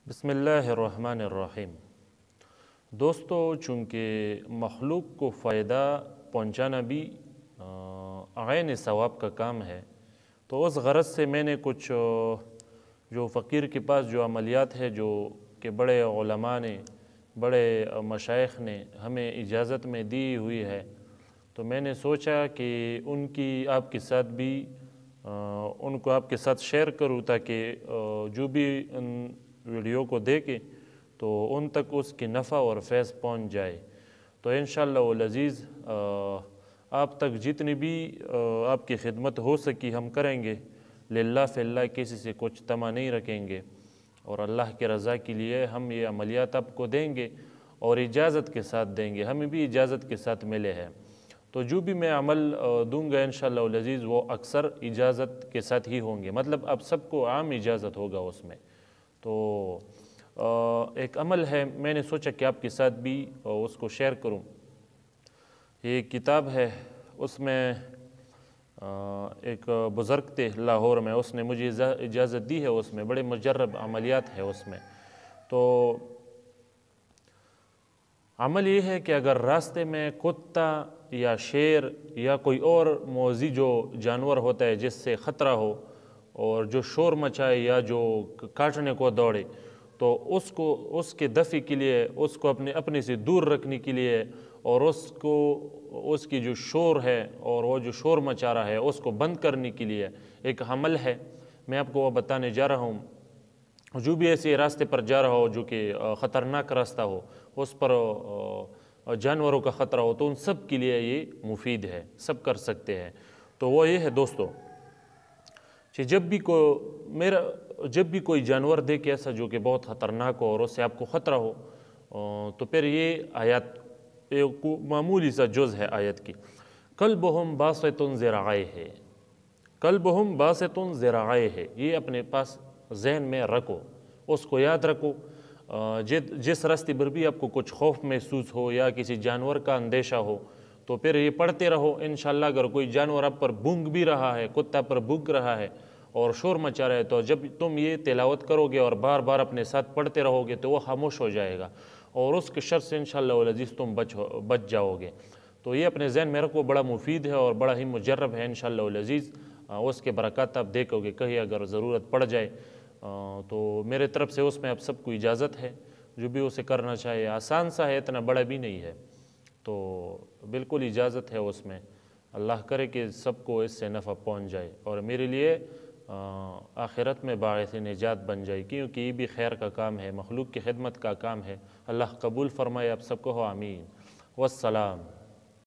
बिस्मिल्लाहिर्रहमानिर्रहीम। दोस्तों, चूँकि मखलूक को फ़ायदा पहुँचाना भी आइन सवाब का काम है, तो उस गरज से मैंने कुछ जो फ़कीर के पास जो अमलियात है, जो कि बड़े उलमा ने, बड़े मशाइख ने हमें इजाज़त में दी हुई है, तो मैंने सोचा कि उनकी आपके साथ भी उनको आपके साथ शेयर करूँ, ताकि जो भी उन वीडियो को देखे तो उन तक उसकी नफ़ा और फैज़ पहुँच जाए। तो इंशाअल्लाह वल अज़ीज़ आप तक जितनी भी आपकी खिदमत हो सकी हम करेंगे। लिल्लाह फ़िल्लाह, किसी से कुछ तमा नहीं रखेंगे और अल्लाह के रज़ा के लिए हम ये अमलियात आपको देंगे और इजाज़त के साथ देंगे। हमें भी इजाज़त के साथ मिले हैं, तो जो भी मैं अमल दूंगा इंशाअल्लाह वल अज़ीज़ वो अक्सर इजाज़त के साथ ही होंगे, मतलब अब सबको आम इजाज़त होगा उसमें। तो एक अमल है, मैंने सोचा कि आपके साथ भी उसको शेयर करूं। ये किताब है, उसमें एक बुज़ुर्ग थे लाहौर में, उसने मुझे इजाज़त दी है। उसमें बड़े मुजर्रब अमलियात है उसमें। तो अमल ये है कि अगर रास्ते में कुत्ता या शेर या कोई और मौज़ी जो जानवर होता है जिससे ख़तरा हो और जो शोर मचाए या जो काटने को दौड़े, तो उसको उसके दफ़े के लिए, उसको अपने से दूर रखने के लिए और उसकी जो शोर है और वो जो शोर मचा रहा है उसको बंद करने के लिए एक अमल है, मैं आपको वो बताने जा रहा हूँ। जो भी ऐसे रास्ते पर जा रहा हो जो कि ख़तरनाक रास्ता हो, उस पर जानवरों का ख़तरा हो, तो उन सब के लिए ये मुफीद है, सब कर सकते हैं। तो वो ये है दोस्तों कि जब भी कोई जानवर देखे ऐसा जो कि बहुत ख़तरनाक हो और उससे आपको ख़तरा हो, तो फिर ये आयत एक मामूली सा जुज़ है आयत की। कल्बुहुम बासितुन ज़िराअैहि, कल्बुहुम बासितुन ज़िराअैहि, ये अपने पास जहन में रखो, उसको याद रखो। जिस रास्ते पर भी आपको कुछ खौफ महसूस हो या किसी जानवर का अंदेशा हो, तो फिर ये पढ़ते रहो। इंशाअल्लाह अगर कोई जानवर आप पर भूंग भी रहा है, कुत्ता पर भूंग रहा है और शोर मचा रहा है, तो जब तुम ये तिलावत करोगे और बार बार अपने साथ पढ़ते रहोगे तो वो खामोश हो जाएगा और उसके शर से इंशाअल्लाह वल अज़ीज़ तुम बच जाओगे। तो ये अपने जहन में रखो, बड़ा मुफीद है और बड़ा ही मुजर्रब है इंशाअल्लाह वल अज़ीज़। उसके बरक़ात आप देखोगे, कहीं अगर ज़रूरत पड़ जाए तो मेरे तरफ़ से उसमें आप सबको इजाज़त है, जो भी उसे करना चाहे। आसान सा है, इतना बड़ा भी नहीं है, तो बिल्कुल इजाज़त है उसमें। अल्लाह करे कि सबको इससे नफ़ा पहुँच जाए और मेरे लिए आखिरत में बाइस निजात बन जाए, क्योंकि ये भी खैर का काम है, मखलूक की खिदमत का काम है। अल्लाह कबूल फ़रमाए आप सबको। आमीन। वस्सलाम।